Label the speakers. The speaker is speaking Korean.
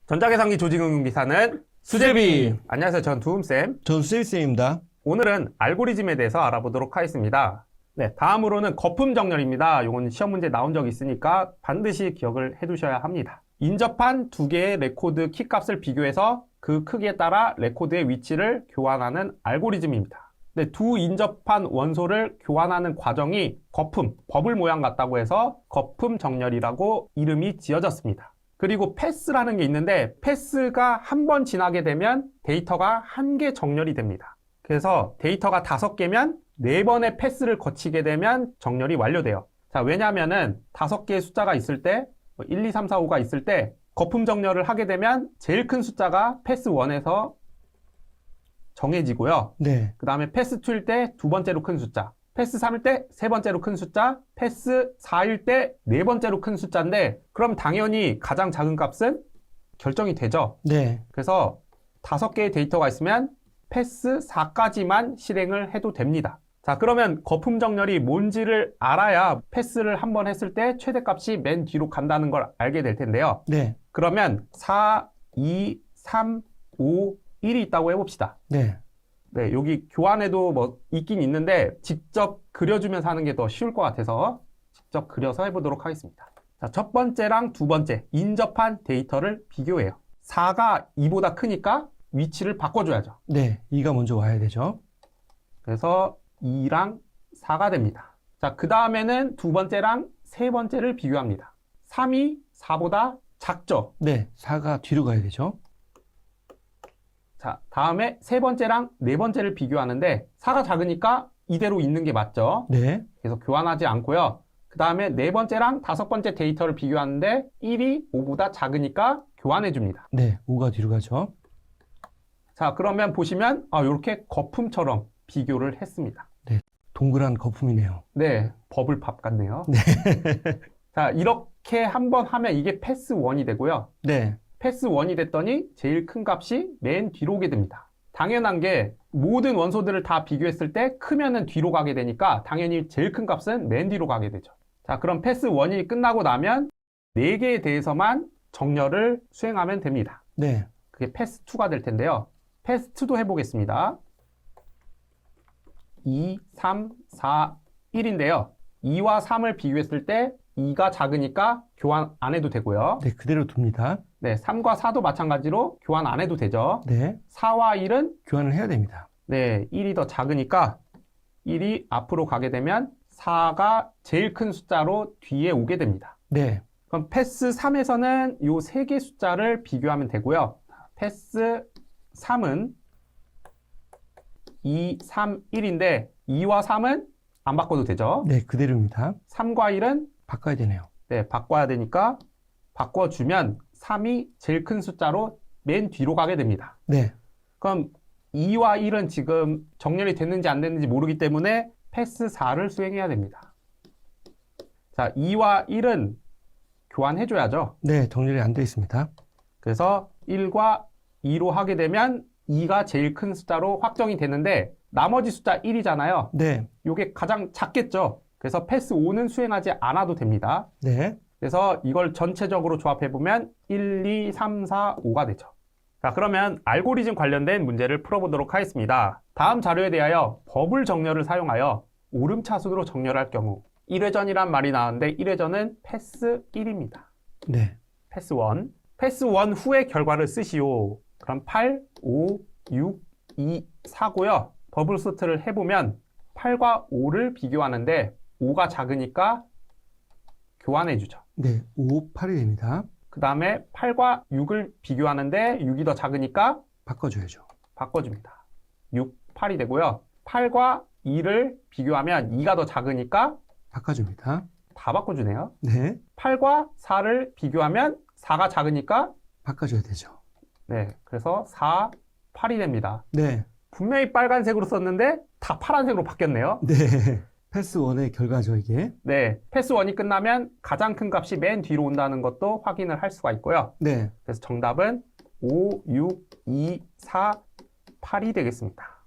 Speaker 1: 전자계산기 조직응용기사는 수제비! 안녕하세요. 전 두음쌤.
Speaker 2: 전 수제비쌤입니다.
Speaker 1: 오늘은 알고리즘에 대해서 알아보도록 하겠습니다. 네, 다음으로는 거품 정렬입니다. 이건 시험 문제 나온 적 있으니까 반드시 기억을 해두셔야 합니다. 인접한 두 개의 레코드 키값을 비교해서 그 크기에 따라 레코드의 위치를 교환하는 알고리즘입니다. 네, 두 인접한 원소를 교환하는 과정이 거품, 버블 모양 같다고 해서 거품 정렬이라고 이름이 지어졌습니다. 그리고 패스라는 게 있는데 패스가 한 번 지나게 되면 데이터가 한 개 정렬이 됩니다. 그래서 데이터가 5개면 4번의 패스를 거치게 되면 정렬이 완료돼요. 자, 왜냐하면은 5개의 숫자가 있을 때 1, 2, 3, 4, 5가 있을 때 거품 정렬을 하게 되면 제일 큰 숫자가 패스 1에서 정해지고요.
Speaker 2: 네.
Speaker 1: 그 다음에 패스 2일 때 두 번째로 큰 숫자, 패스 3일 때 세 번째로 큰 숫자, 패스 4일 때 네 번째로 큰 숫자인데 그럼 당연히 가장 작은 값은 결정이 되죠.
Speaker 2: 네.
Speaker 1: 그래서 5개의 데이터가 있으면 패스 4까지만 실행을 해도 됩니다. 자, 그러면 거품 정렬이 뭔지를 알아야 패스를 한 번 했을 때 최대값이 맨 뒤로 간다는 걸 알게 될 텐데요.
Speaker 2: 네.
Speaker 1: 그러면 4, 2, 3, 5, 1이 있다고 해봅시다.
Speaker 2: 네.
Speaker 1: 네, 여기 교환에도 뭐 있긴 있는데 직접 그려주면서 하는 게 더 쉬울 것 같아서 직접 그려서 해보도록 하겠습니다. 자, 첫 번째랑 두 번째 인접한 데이터를 비교해요. 4가 2보다 크니까 위치를 바꿔줘야죠.
Speaker 2: 네. 2가 먼저 와야 되죠.
Speaker 1: 그래서 2랑 4가 됩니다. 자, 그 다음에는 두 번째랑 세 번째를 비교합니다. 3이 4보다 작죠?
Speaker 2: 네. 4가 뒤로 가야 되죠.
Speaker 1: 자, 다음에 세 번째랑 네 번째를 비교하는데 4가 작으니까 이대로 있는 게 맞죠?
Speaker 2: 네.
Speaker 1: 그래서 교환하지 않고요. 그 다음에 네 번째랑 다섯 번째 데이터를 비교하는데 1이 5보다 작으니까 교환해 줍니다.
Speaker 2: 네. 5가 뒤로 가죠.
Speaker 1: 자, 그러면 보시면 이렇게 거품처럼 비교를 했습니다.
Speaker 2: 네. 동그란 거품이네요.
Speaker 1: 네, 버블팝 같네요.
Speaker 2: 네.
Speaker 1: 자, 이렇게 한번 하면 이게 패스 1이 되고요.
Speaker 2: 네.
Speaker 1: 패스 1이 됐더니 제일 큰 값이 맨 뒤로 오게 됩니다. 당연한 게 모든 원소들을 다 비교했을 때 크면은 뒤로 가게 되니까 당연히 제일 큰 값은 맨 뒤로 가게 되죠. 자, 그럼 패스 1이 끝나고 나면 4개에 대해서만 정렬을 수행하면 됩니다.
Speaker 2: 네.
Speaker 1: 그게 패스 2가 될 텐데요. 패스 2도 해보겠습니다. 2, 3, 4, 1인데요. 2와 3을 비교했을 때 2가 작으니까 교환 안 해도 되고요.
Speaker 2: 네. 그대로 둡니다.
Speaker 1: 네, 3과 4도 마찬가지로 교환 안 해도 되죠.
Speaker 2: 네.
Speaker 1: 4와 1은
Speaker 2: 교환을 해야 됩니다.
Speaker 1: 네, 1이 더 작으니까 1이 앞으로 가게 되면 4가 제일 큰 숫자로 뒤에 오게 됩니다.
Speaker 2: 네.
Speaker 1: 그럼 패스 3에서는 요 3개 숫자를 비교하면 되고요. 패스 3은 2, 3, 1인데 2와 3은 안 바꿔도 되죠.
Speaker 2: 네. 그대로입니다.
Speaker 1: 3과 1은
Speaker 2: 바꿔야 되네요.
Speaker 1: 네, 바꿔야 되니까 바꿔주면 3이 제일 큰 숫자로 맨 뒤로 가게 됩니다.
Speaker 2: 네.
Speaker 1: 그럼 2와 1은 지금 정렬이 됐는지 안 됐는지 모르기 때문에 패스 4를 수행해야 됩니다. 자, 2와 1은 교환해줘야죠.
Speaker 2: 네. 정렬이 안 되어 있습니다.
Speaker 1: 그래서 1과 2로 하게 되면 2가 제일 큰 숫자로 확정이 되는데 나머지 숫자 1이잖아요.
Speaker 2: 네.
Speaker 1: 이게 가장 작겠죠. 그래서 패스 5는 수행하지 않아도 됩니다.
Speaker 2: 네.
Speaker 1: 그래서 이걸 전체적으로 조합해보면 1, 2, 3, 4, 5가 되죠. 자, 그러면 알고리즘 관련된 문제를 풀어보도록 하겠습니다. 다음 자료에 대하여 버블 정렬을 사용하여 오름차순으로 정렬할 경우 1회전이란 말이 나왔는데 1회전은 패스 1입니다.
Speaker 2: 네.
Speaker 1: 패스 1. 패스 1 후의 결과를 쓰시오. 그럼 8, 5, 6, 2, 4고요. 버블 소트를 해보면 8과 5를 비교하는데 5가 작으니까 교환해주죠.
Speaker 2: 네. 5, 8이 됩니다.
Speaker 1: 그 다음에 8과 6을 비교하는데 6이 더 작으니까
Speaker 2: 바꿔줘야죠.
Speaker 1: 바꿔줍니다. 6, 8이 되고요. 8과 2를 비교하면 2가 더 작으니까
Speaker 2: 바꿔줍니다.
Speaker 1: 다 바꿔주네요.
Speaker 2: 네.
Speaker 1: 8과 4를 비교하면 4가 작으니까
Speaker 2: 바꿔줘야 되죠.
Speaker 1: 네, 그래서 4, 8이 됩니다.
Speaker 2: 네.
Speaker 1: 분명히 빨간색으로 썼는데 다 파란색으로 바뀌었네요.
Speaker 2: 네. 패스 1의 결과죠, 이게.
Speaker 1: 네, 패스 1이 끝나면 가장 큰 값이 맨 뒤로 온다는 것도 확인을 할 수가 있고요.
Speaker 2: 네.
Speaker 1: 그래서 정답은 5, 6, 2, 4, 8이 되겠습니다.